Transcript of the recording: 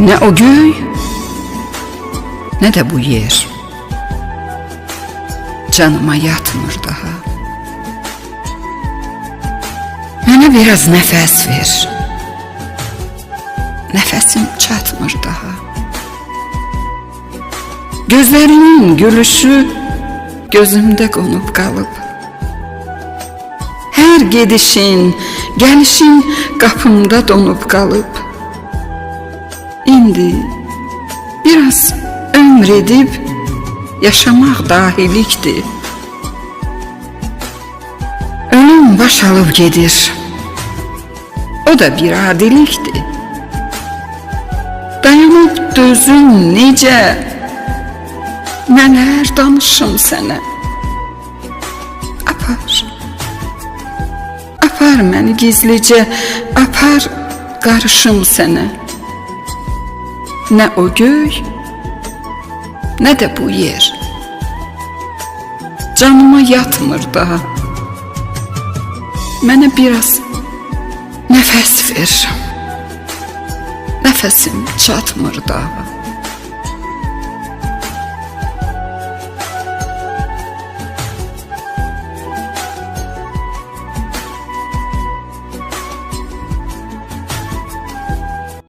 Ne o göy, ne de bu yer canıma yatmır daha. Mənə biraz nəfəs ver, nəfəsim çatmır daha. Gözlərinin gülüşü gözümdə qonub qalıb. Hər gedişin, gəlişin qapımda donub qalıb. İndi biraz ömr edib yaşamaq dahilikdir. Ölüm baş alıb gedir, o da bir adilikdir. Dayanıb dözüm necə, nələr danışım sənə. Apar məni gizlicə, apar qarışım sənə. Nə o göy, nə də bu yer canıma yatmır daha. Mənə biraz nəfəs ver, nəfəsim çatmır daha.